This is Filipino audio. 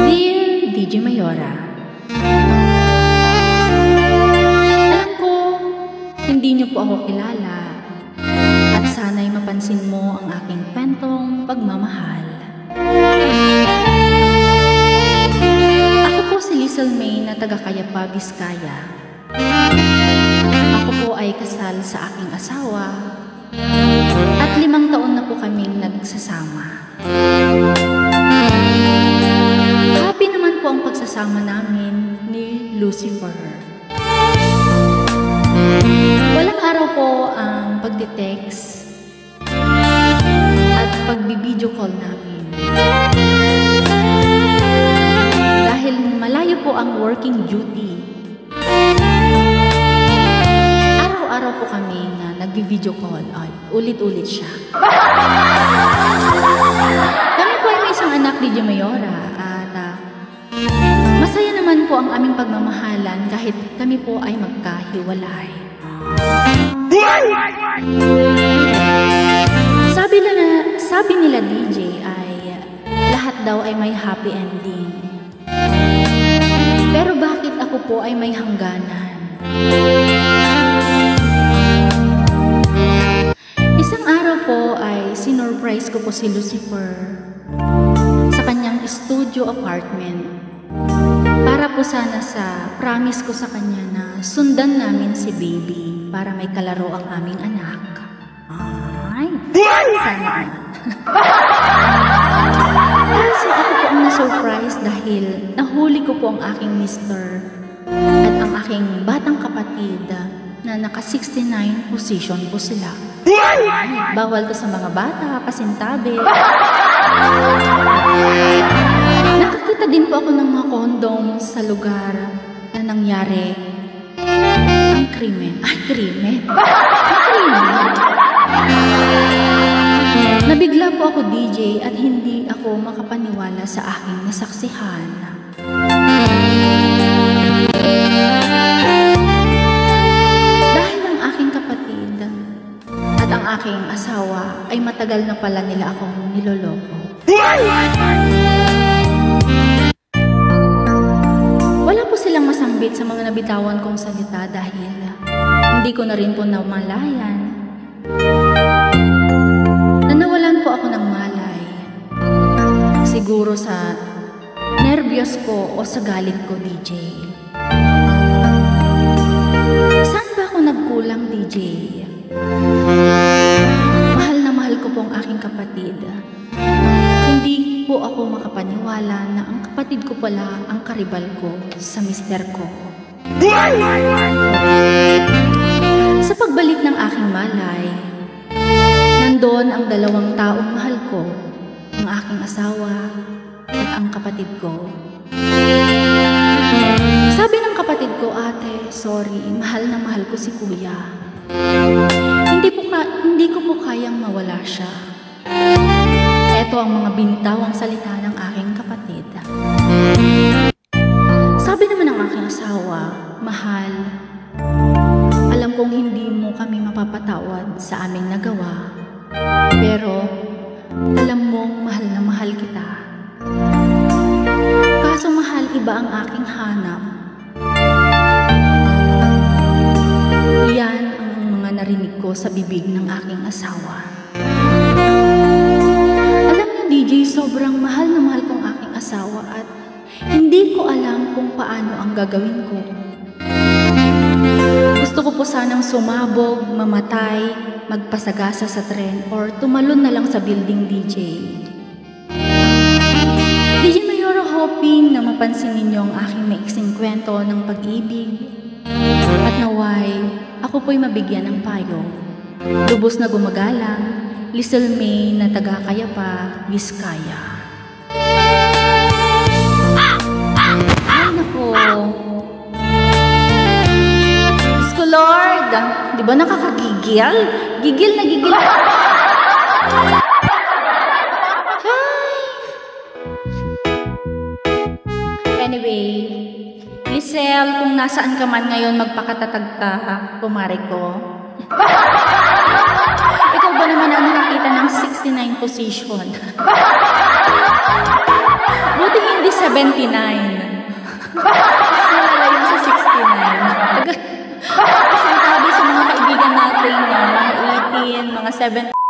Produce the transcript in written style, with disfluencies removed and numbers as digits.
Dear DJ Mayora, alam ko, hindi niyo po ako kilala at sana'y mapansin mo ang aking kwentong pagmamahal. Ako po si Lizel May na taga Cayapa, Vizcaya. Ako po ay kasal sa aking asawa at 5 taon na po kaming nagsasama. Happy naman po ang pagsasama namin ni Lucifer. Walang araw po ang pagtitext at pagbibideo call namin. Dahil malayo po ang working duty, araw-araw po kami na nagbi-video call. Ay, ulit-ulit siya. Kami po ay may isang anak, DJ Mayora, at masaya naman po ang aming pagmamahalan kahit kami po ay magkahiwalay. Sabi nila DJ ay lahat daw ay may happy ending. Pero bakit ako po ay may hangganan? Isang araw po ay sinurprise ko po si Lucifer sa kanyang studio apartment para po sana sa promise ko sa kanya na sundan namin si baby para may kalaro ang aming anak. Ay, sana. Kasi ako po ang na-surprise dahil nahuli ko po ang aking mister at ang aking batang kapatid na naka-69 position po sila. Ay, bawal to sa mga bata, pasintabi. Nakakita din po ako ng mga kondom sa lugar na nangyari ang krimen. Ay, krimen. Nabigla po ako DJ at hindi ako makapaniwala sa aking nasaksihan. Dahil ang aking kapatid at ang aking asawa ay matagal na pala nila akong niloloko. Wala po silang masambit sa mga nabitawan kong salita dahil hindi ko na rin po namalayan. Nanawalan po ako ng malay. Siguro sa nervyos ko o sa galit ko, DJ. Saan ba ako nagkulang, DJ? Mahal na mahal ko po ang aking kapatid. Hindi po ako makapaniwala na ang kapatid ko pala ang karibal ko sa mister ko. Sa pagbalik ng aking malay, nandoon ang 2 taong mahal ko, ang aking asawa at ang kapatid ko. Sabi ng kapatid ko, ate, sorry, mahal na mahal ko si kuya. Hindi ko po kayang mawala siya. Ito ang mga binitawang salita ng aking kapatid. Sabi naman ng aking asawa, mahal, alam kong hindi mo kami mapapatawad sa aming nagawa. Pero, alam mong mahal na mahal kita. Kaso mahal, iba ang aking hanap. Yan ang mga narinig ko sa bibig ng aking asawa. Alam niyo, DJ, sobrang mahal na mahal kong aking asawa at hindi ko alam kung paano ang gagawin ko. Gusto ko po sanang sumabog, mamatay, magpasagasa sa tren, or tumalon na lang sa building, DJ. DJ Mayora, hoping na mapansin ninyo ang aking maiksing kwento ng pag-ibig at naway ako po'y mabigyan ng payo. Lubos na gumagalang, Lizel May na taga Cayapa, Vizcaya. Ay, naku. Diyos ko, Lord, di ba nakakagigil? Gigil na gigil. Anyway, Lizel, kung nasaan ka man ngayon, magpakatatag ka, kumare ko. Ikaw ba naman ang nakakita ng 69 position? Mas malala yung sa 69. Kasi sabi sa mga kaibigan natin, mga 18, mga 7.